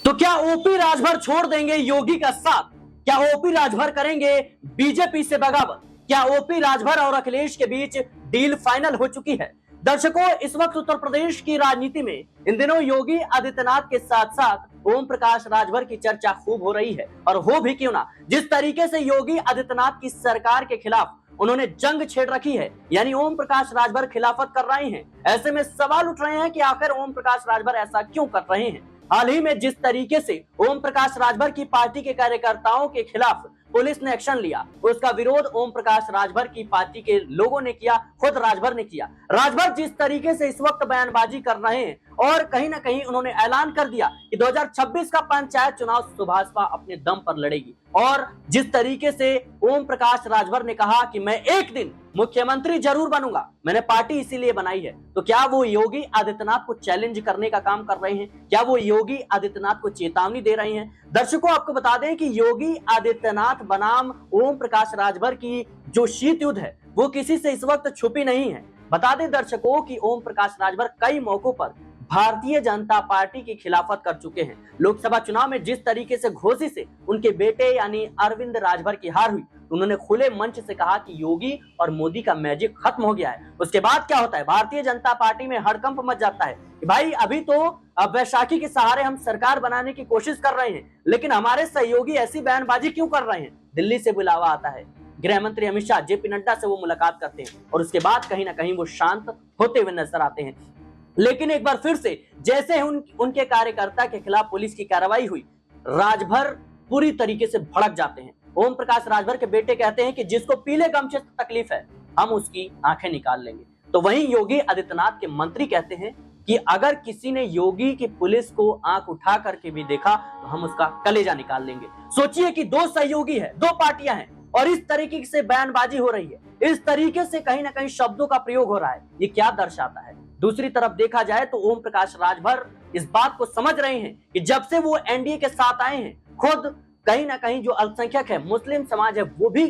तो क्या ओपी राजभर छोड़ देंगे योगी का साथ? क्या ओपी राजभर करेंगे बीजेपी से बगावत? क्या ओपी राजभर और अखिलेश के बीच डील फाइनल हो चुकी है? दर्शकों, इस वक्त उत्तर प्रदेश की राजनीति में इन दिनों योगी आदित्यनाथ के साथ साथ ओम प्रकाश राजभर की चर्चा खूब हो रही है। और हो भी क्यों ना, जिस तरीके से योगी आदित्यनाथ की सरकार के खिलाफ उन्होंने जंग छेड़ रखी है, यानी ओम प्रकाश राजभर खिलाफत कर रहे हैं। ऐसे में सवाल उठ रहे हैं कि आखिर ओम प्रकाश राजभर ऐसा क्यों कर रहे हैं। हाल ही में जिस तरीके से ओम प्रकाश राजभर की पार्टी के कार्यकर्ताओं के खिलाफ पुलिस ने एक्शन लिया, उसका विरोध ओम प्रकाश राजभर की पार्टी के लोगों ने किया, खुद राजभर ने किया। राजभर जिस तरीके से इस वक्त बयानबाजी कर रहे हैं और कहीं ना कहीं उन्होंने ऐलान कर दिया कि 2026 का पंचायत चुनाव सुभाषपा अपने दम पर लड़ेगी, और जिस तरीके से ओम प्रकाश राजभर ने कहा कि मैं एक दिन मुख्यमंत्री जरूर बनूंगा, मैंने पार्टी इसीलिए बनाई है, तो क्या वो योगी आदित्यनाथ को चैलेंज करने का काम कर रहे हैं? क्या वो योगी आदित्यनाथ को चेतावनी दे रहे हैं? दर्शकों, आपको बता दें कि योगी आदित्यनाथ बनाम ओम प्रकाश राजभर की जो शीत युद्ध है वो किसी से इस वक्त छुपी नहीं है। बता दें दर्शकों कि ओम प्रकाश राजभर कई मौकों पर भारतीय जनता पार्टी की खिलाफत कर चुके हैं। लोकसभा चुनाव में जिस तरीके से घोषी से उनके बेटे यानी अरविंद राजभर की हार हुई, उन्होंने खुले मंच से कहा कि योगी और मोदी का मैजिक खत्म हो गया है। उसके बाद क्या होता है, भारतीय जनता पार्टी में हड़कंप मच जाता है कि भाई अभी तो वैशाखी के सहारे हम सरकार बनाने की कोशिश कर रहे हैं, लेकिन हमारे सहयोगी ऐसी बयानबाजी क्यों कर रहे हैं? दिल्ली से बुलावा आता है, गृह मंत्री अमित शाह जेपी नड्डा से वो मुलाकात करते हैं और उसके बाद कहीं ना कहीं वो शांत होते हुए नजर आते हैं। लेकिन एक बार फिर से जैसे उनके कार्यकर्ता के खिलाफ पुलिस की कार्रवाई हुई, राजभर पूरी तरीके से भड़क जाते हैं। ओम प्रकाश राजभर के बेटे कहते हैं कि जिसको पीले गमछे से तकलीफ है हम उसकी आंखें निकाल लेंगे। तो वहीं योगी आदित्यनाथ के मंत्री कहते हैं कि अगर किसी ने योगी की पुलिस को आंख उठा करके भी देखा तो हम उसका कलेजा निकाल लेंगे। सोचिए कि दो सहयोगी है, दो पार्टियां हैं और इस तरीके से बयानबाजी हो रही है, इस तरीके से कहीं ना कहीं शब्दों का प्रयोग हो रहा है। ये क्या दर्शाता है? दूसरी तरफ देखा जाए तो ओम प्रकाश राजभर इस बात को समझ रहे हैं कि जब से वो एनडीए के साथ आए हैं, खुद कहीं ना कहीं जो अल्पसंख्यक है, मुस्लिम समाज है, वो भी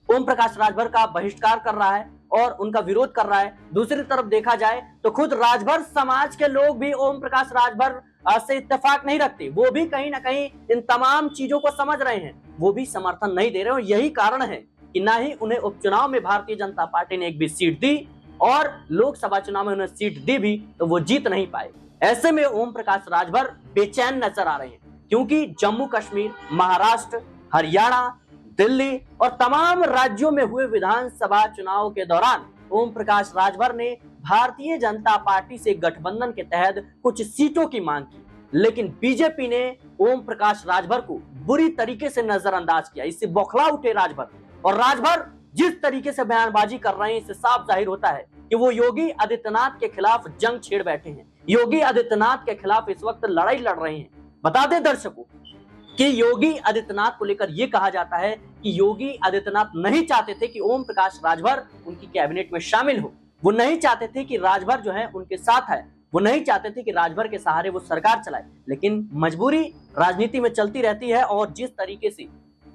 ओम प्रकाश राजभर का बहिष्कार कर रहा है और उनका विरोध कर रहा है। दूसरी तरफ देखा जाए तो खुद राजभर समाज के लोग भी ओम प्रकाश राजभर से इत्तेफाक नहीं रखते, वो भी कहीं ना कहीं इन तमाम चीजों को समझ रहे हैं, वो भी समर्थन नहीं दे रहे। और यही कारण है कि ना ही उन्हें उपचुनाव में भारतीय जनता पार्टी ने एक भी सीट दी और लोकसभा चुनाव में उन्हें सीट दी भी तो वो जीत नहीं पाए। ऐसे में ओम प्रकाश राजभर बेचैन नजर आ रहे हैं, क्योंकि जम्मू कश्मीर, महाराष्ट्र, हरियाणा, दिल्ली और तमाम राज्यों में हुए विधानसभा चुनाव के दौरान ओम प्रकाश राजभर ने भारतीय जनता पार्टी से गठबंधन के तहत कुछ सीटों की मांग की, लेकिन बीजेपी ने ओम प्रकाश राजभर को बुरी तरीके से नजरअंदाज किया। इससे बौखला उठे राजभर, और राजभर जिस तरीके से बयानबाजी कर रहे हैं इससे साफ जाहिर होता है कि वो योगी आदित्यनाथ के खिलाफ जंग छेड़ बैठे हैं, योगी आदित्यनाथ के खिलाफ इस वक्त लड़ाई लड़ रहे हैं। बता दें दर्शकों कि योगी आदित्यनाथ को लेकर यह कहा जाता है कि योगी आदित्यनाथ नहीं चाहते थे कि ओम प्रकाश राजभर उनकी कैबिनेट में शामिल हो, वो नहीं चाहते थे कि राजभर जो है उनके साथ है, वो नहीं चाहते थे कि राजभर के सहारे वो सरकार चलाए, लेकिन मजबूरी राजनीति में चलती रहती है। और जिस तरीके से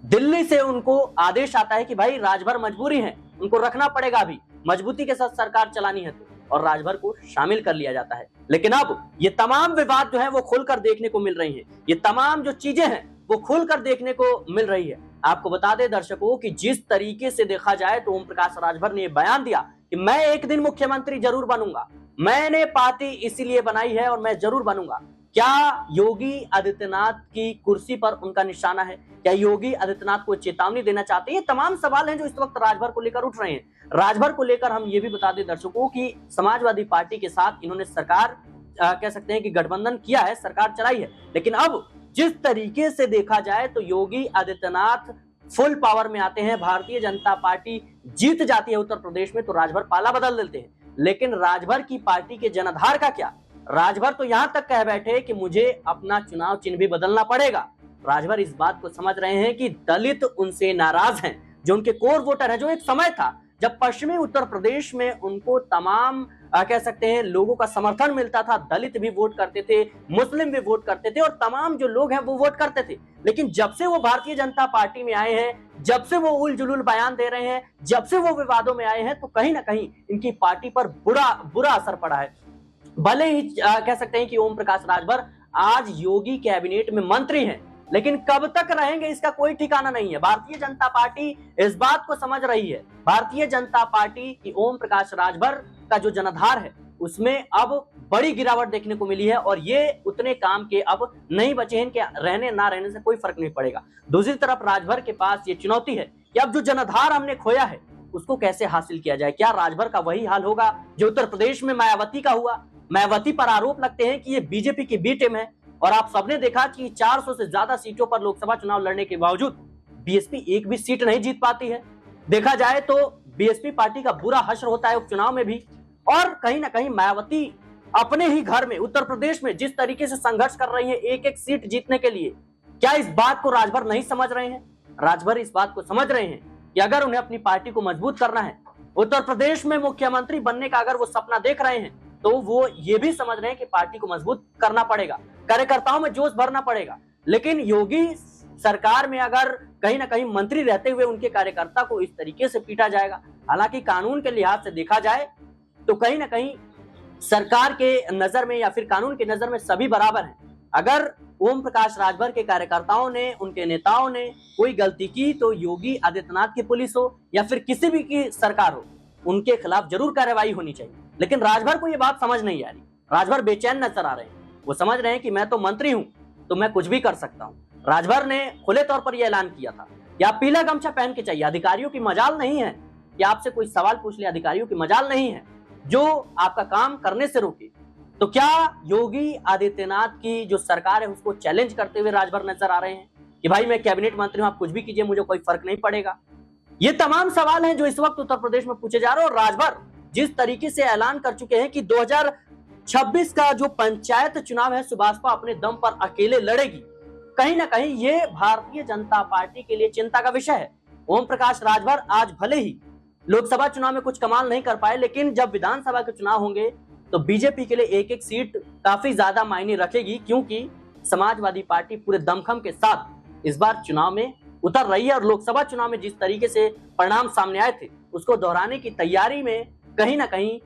दिल्ली से उनको आदेश आता है कि भाई राजभर मजबूरी है, उनको रखना पड़ेगा, अभी मजबूती के साथ सरकार चलानी है, तो और राजभर को शामिल कर लिया जाता है। लेकिन अब ये तमाम विवाद जो है वो खुलकर देखने को मिल रही है, ये तमाम जो चीजें हैं वो खुलकर देखने को मिल रही है। आपको बता दें दर्शकों कि जिस तरीके से देखा जाए तो ओम प्रकाश राजभर ने बयान दिया कि मैं एक दिन मुख्यमंत्री जरूर बनूंगा, मैंने पार्टी इसीलिए बनाई है और मैं जरूर बनूंगा। क्या योगी आदित्यनाथ की कुर्सी पर उनका निशाना है? क्या योगी आदित्यनाथ को चेतावनी देना चाहते हैं? ये तमाम सवाल हैं जो इस वक्त राजभर को लेकर उठ रहे हैं। राजभर को लेकर हम ये भी बता दें दर्शकों कि समाजवादी पार्टी के साथ इन्होंने सरकार कह सकते हैं कि गठबंधन किया है, सरकार चलाई है, लेकिन अब जिस तरीके से देखा जाए तो योगी आदित्यनाथ फुल पावर में आते हैं, भारतीय जनता पार्टी जीत जाती है उत्तर प्रदेश में, तो राजभर पाला बदल देते हैं। लेकिन राजभर की पार्टी के जनाधार का क्या? राजभर तो यहां तक कह बैठे कि मुझे अपना चुनाव चिन्ह भी बदलना पड़ेगा। राजभर इस बात को समझ रहे हैं कि दलित उनसे नाराज हैं, जो उनके कोर वोटर हैं, जो एक समय था जब पश्चिमी उत्तर प्रदेश में उनको तमाम कह सकते हैं लोगों का समर्थन मिलता था, दलित भी वोट करते थे, मुस्लिम भी वोट करते थे और तमाम जो लोग हैं वो वोट करते थे। लेकिन जब से वो भारतीय जनता पार्टी में आए हैं, जब से वो उल जुलूल बयान दे रहे हैं, जब से वो विवादों में आए हैं, तो कहीं ना कहीं इनकी पार्टी पर बुरा असर पड़ा है। भले ही कह सकते हैं कि ओम प्रकाश राजभर आज योगी कैबिनेट में मंत्री हैं, लेकिन कब तक रहेंगे इसका कोई ठिकाना नहीं है। भारतीय जनता पार्टी इस बात को समझ रही है। भारतीय जनता पार्टी की ओम प्रकाश राजभर का जो जनाधार है उसमें अब बड़ी गिरावट देखने को मिली है और ये उतने काम के अब नहीं बचे हैं कि रहने ना रहने से कोई फर्क नहीं पड़ेगा। दूसरी तरफ राजभर के पास ये चुनौती है कि अब जो जनाधार हमने खोया है उसको कैसे हासिल किया जाए। क्या राजभर का वही हाल होगा जो उत्तर प्रदेश में मायावती का हुआ। मायावती पर आरोप लगते हैं कि ये बीजेपी की बी टीम है और आप सबने देखा कि 400 से ज्यादा सीटों पर लोकसभा चुनाव लड़ने के बावजूद बीएसपी एक भी सीट नहीं जीत पाती है। देखा जाए तो बीएसपी पार्टी का बुरा हश्र होता है उपचुनाव में भी। और कहीं ना कहीं मायावती अपने ही घर में उत्तर प्रदेश में जिस तरीके से संघर्ष कर रही है एक एक सीट जीतने के लिए, क्या इस बात को राजभर नहीं समझ रहे हैं। राजभर इस बात को समझ रहे हैं कि अगर उन्हें अपनी पार्टी को मजबूत करना है, उत्तर प्रदेश में मुख्यमंत्री बनने का अगर वो सपना देख रहे हैं, तो वो ये भी समझ रहे हैं कि पार्टी को मजबूत करना पड़ेगा, कार्यकर्ताओं में जोश भरना पड़ेगा। लेकिन योगी सरकार में अगर कहीं ना कहीं मंत्री रहते हुए उनके कार्यकर्ता को इस तरीके से पीटा जाएगा, हालांकि कानून के लिहाज से देखा जाए तो कहीं ना कहीं सरकार के नजर में या फिर कानून के नजर में सभी बराबर हैं। अगर ओम प्रकाश राजभर के कार्यकर्ताओं ने, उनके नेताओं ने कोई गलती की तो योगी आदित्यनाथ की पुलिस हो या फिर किसी भी की सरकार हो, उनके खिलाफ जरूर कार्रवाई होनी चाहिए। लेकिन राजभर को यह बात समझ नहीं आ रही। राजभर बेचैन नजर आ रहे हैं। वो समझ रहे हैं कि मैं तो मंत्री हूं तो मैं कुछ भी कर सकता हूं। राजभर ने खुले तौर पर यह ऐलान किया था कि आप पीला गमछा पहन के चाहिए। अधिकारियों की मजाल नहीं है कि आपसे कोई सवाल पूछ ले, अधिकारियों की मजाल नहीं है जो आपका काम करने से रोके। तो क्या योगी आदित्यनाथ की जो सरकार है उसको चैलेंज करते हुए राजभर नजर आ रहे हैं कि भाई मैं कैबिनेट मंत्री हूं, आप कुछ भी कीजिए, मुझे कोई फर्क नहीं पड़ेगा। ये तमाम सवाल हैं जो इस वक्त उत्तर प्रदेश में पूछे जा रहे हैं। और राजभर जिस तरीके से ऐलान कर चुके हैं कि 2026 का जो पंचायत चुनाव है सुभाषपा अपने दम पर अकेले लड़ेगी, कहीं ना कहीं ये भारतीय जनता पार्टी के लिए चिंता का विषय है। ओम प्रकाश राजभर आज भले ही लोकसभा चुनाव में कुछ कमाल नहीं कर पाए, लेकिन जब विधानसभा के चुनाव होंगे तो बीजेपी के लिए एक एक सीट काफी ज्यादा मायने रखेगी, क्योंकि समाजवादी पार्टी पूरे दमखम के साथ इस बार चुनाव में उतर रही है। और लोकसभा चुनाव में जिस तरीके से परिणाम सामने आए थे उसको दोहराने की तैयारी में कहीं ना कहीं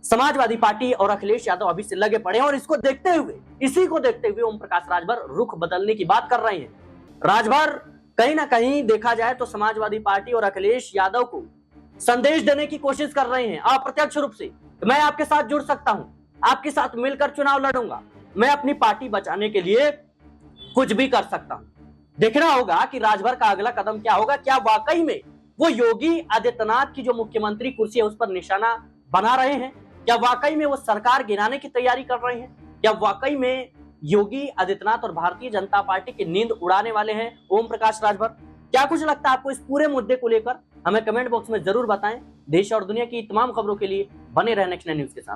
समाजवादी पार्टी और अखिलेश यादव अभी से लगे पड़े हैं। और इसको देखते हुए, इसी को देखते हुए ओम प्रकाश राजभर रुख बदलने की बात कर रहे हैं। राजभर कहीं ना कहीं देखा जाए तो समाजवादी पार्टी और अखिलेश यादव को संदेश देने की कोशिश कर रहे हैं अप्रत्यक्ष रूप से। मैं आपके साथ जुड़ सकता हूं, आपके साथ मिलकर चुनाव लड़ूंगा, मैं अपनी पार्टी बचाने के लिए कुछ भी कर सकता हूं। देखना होगा कि राजभर का अगला कदम क्या होगा। क्या वाकई में वो योगी आदित्यनाथ की जो मुख्यमंत्री कुर्सी है उस पर निशाना बना रहे हैं? क्या वाकई में वो सरकार गिराने की तैयारी कर रहे हैं? क्या वाकई में योगी आदित्यनाथ और भारतीय जनता पार्टी की नींद उड़ाने वाले हैं ओम प्रकाश राजभर? क्या कुछ लगता है आपको इस पूरे मुद्दे को लेकर? हमें कमेंट बॉक्स में जरूर बताएं। देश और दुनिया की तमाम खबरों के लिए बने रहें नेक्स्ट 9 न्यूज के साथ।